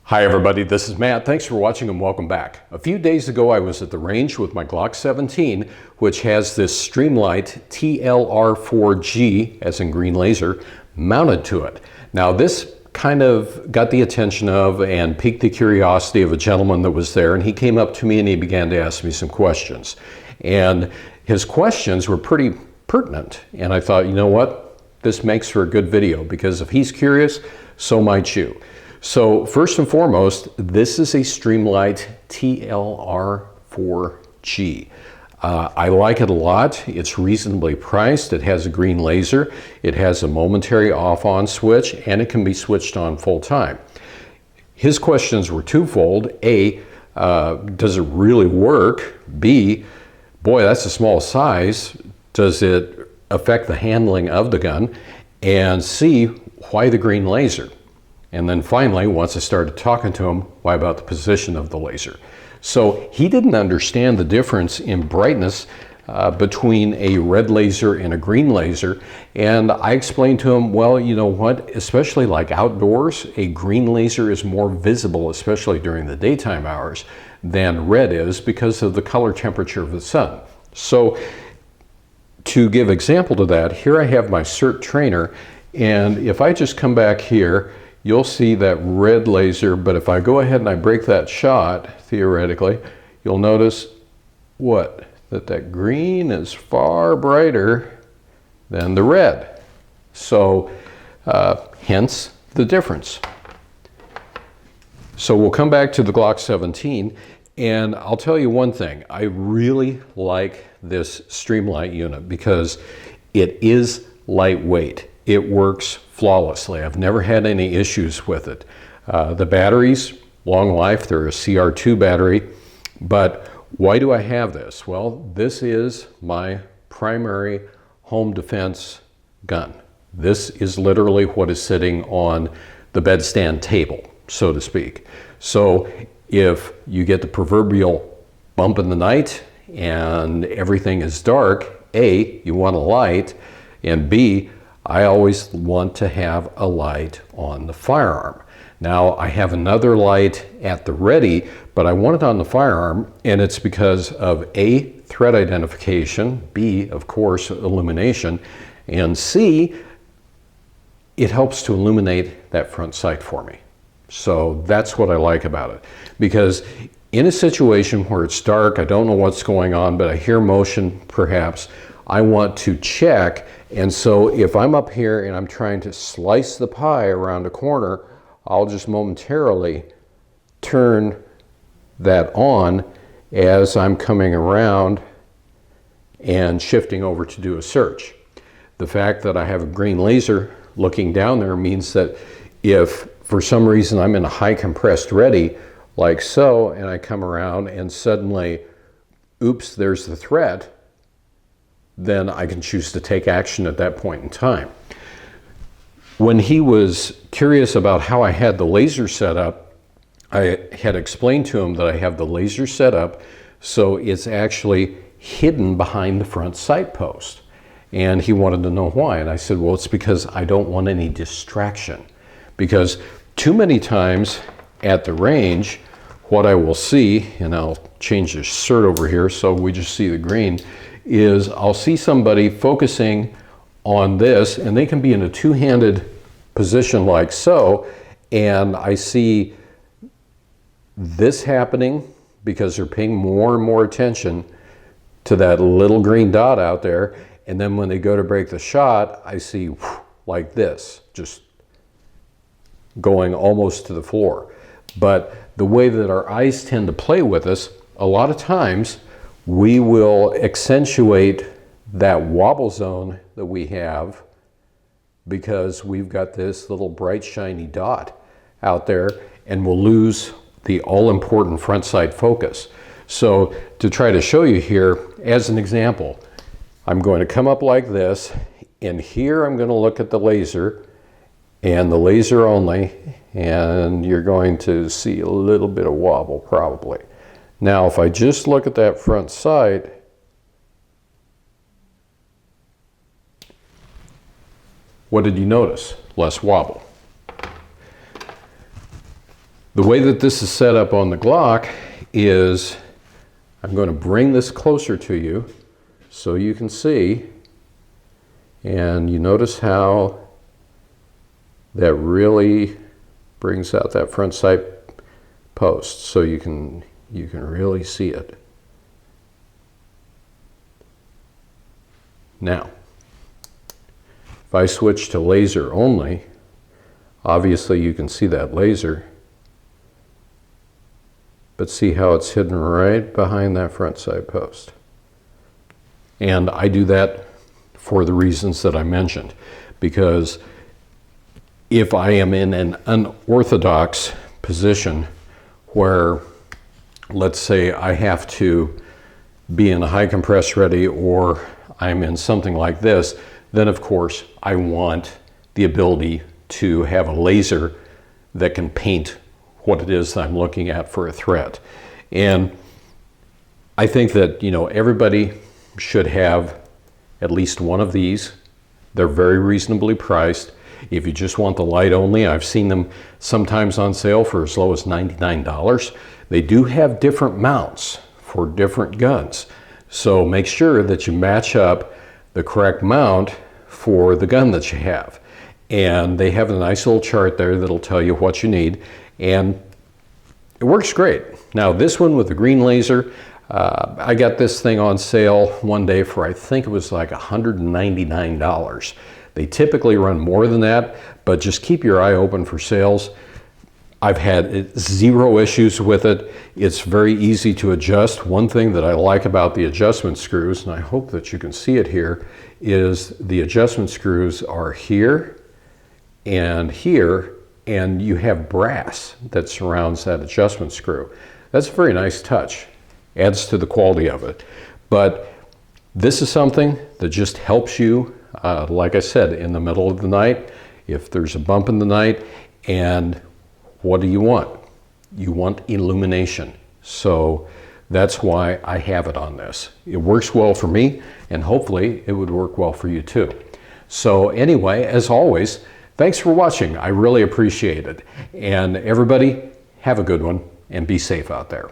Hi everybody, this is Matt. Thanks for watching and welcome back. A few days ago I was at the range with my Glock 17, which has this Streamlight TLR-4G, as in green laser, mounted to it. Now this kind of got the attention of and piqued the curiosity of a gentleman that was there, and he came up to me and he began to ask me some questions. And his questions were pretty pertinent, and I thought, you know what, this makes for a good video, because if he's curious, so might you. So first and foremost, this is a Streamlight TLR-4G. I like it a lot. It's reasonably priced. It has a green laser. It has a momentary off-on switch, and it can be switched on full time. His questions were twofold. A, does it really work? B, boy, that's a small size. Does it affect the handling of the gun? And C, why the green laser? And then finally, once I started talking to him, why about the position of the laser? So he didn't understand the difference in brightness between a red laser and a green laser. And I explained to him, well, you know what, especially like outdoors, a green laser is more visible, especially during the daytime hours, than red is because of the color temperature of the sun. So to give example to that, here I have my CERT trainer, and if I just come back here, you'll see that red laser, but if I go ahead and I break that shot, theoretically, you'll notice what? That green is far brighter than the red. So hence the difference. So we'll come back to the Glock 17, and I'll tell you one thing. I really like this Streamlight unit because it is lightweight. It works flawlessly. I've never had any issues with it. The batteries, long life, they're a CR2 battery. But why do I have this? Well, this is my primary home defense gun. This is literally what is sitting on the bedstand table, so to speak. So if you get the proverbial bump in the night and everything is dark, A, you want a light, and B, I always want to have a light on the firearm. Now I have another light at the ready, but I want it on the firearm, and it's because of A, threat identification, B, of course, illumination, and C, it helps to illuminate that front sight for me. So that's what I like about it, because in a situation where it's dark, I don't know what's going on, but I hear motion perhaps, I want to check. And so if I'm up here and I'm trying to slice the pie around a corner, I'll just momentarily turn that on as I'm coming around and shifting over to do a search. The fact that I have a green laser looking down there means that if for some reason I'm in a high compressed ready, like so, and I come around and suddenly, oops, there's the threat, then I can choose to take action at that point in time. When he was curious about how I had the laser set up, I had explained to him that I have the laser set up so it's actually hidden behind the front sight post. And he wanted to know why. And I said, well, it's because I don't want any distraction. Because too many times at the range, what I will see, and I'll change the CERT over here so we just see the green, is I'll see somebody focusing on this, and they can be in a two-handed position like so, and I see this happening because they're paying more and more attention to that little green dot out there, and then when they go to break the shot, I see like this, just going almost to the floor. But the way that our eyes tend to play with us, a lot of times we will accentuate that wobble zone that we have because we've got this little bright shiny dot out there, and we'll lose the all-important front sight focus. So to try to show you here, as an example, I'm going to come up like this, and here I'm going to look at the laser, and the laser only, and you're going to see a little bit of wobble probably. Now, if I just look at that front sight, what did you notice? Less wobble. The way that this is set up on the Glock is, I'm going to bring this closer to you so you can see, and you notice how that really brings out that front sight post, so you can really see it. Now, if I switch to laser only, obviously you can see that laser, but see how it's hidden right behind that front sight post. And I do that for the reasons that I mentioned, because if I am in an unorthodox position where, let's say I have to be in a high compress ready, or I'm in something like this, then of course I want the ability to have a laser that can paint what it is that I'm looking at for a threat. And I think that, you know, everybody should have at least one of these. They're very reasonably priced. If you just want the light only, I've seen them sometimes on sale for as low as $99. They do have different mounts for different guns. So make sure that you match up the correct mount for the gun that you have. And they have a nice little chart there that'll tell you what you need, and it works great. Now this one with the green laser, I got this thing on sale one day for, I think it was like $199. They typically run more than that, but just keep your eye open for sales. I've had zero issues with it. It's very easy to adjust. One thing that I like about the adjustment screws, and I hope that you can see it here, is the adjustment screws are here, and you have brass that surrounds that adjustment screw. That's a very nice touch. Adds to the quality of it. But this is something that just helps you, like I said, in the middle of the night, if there's a bump in the night. And what do you want? You want illumination. So that's why I have it on this. It works well for me, and hopefully it would work well for you too. So anyway, as always, thanks for watching. I really appreciate it. And everybody, have a good one and be safe out there.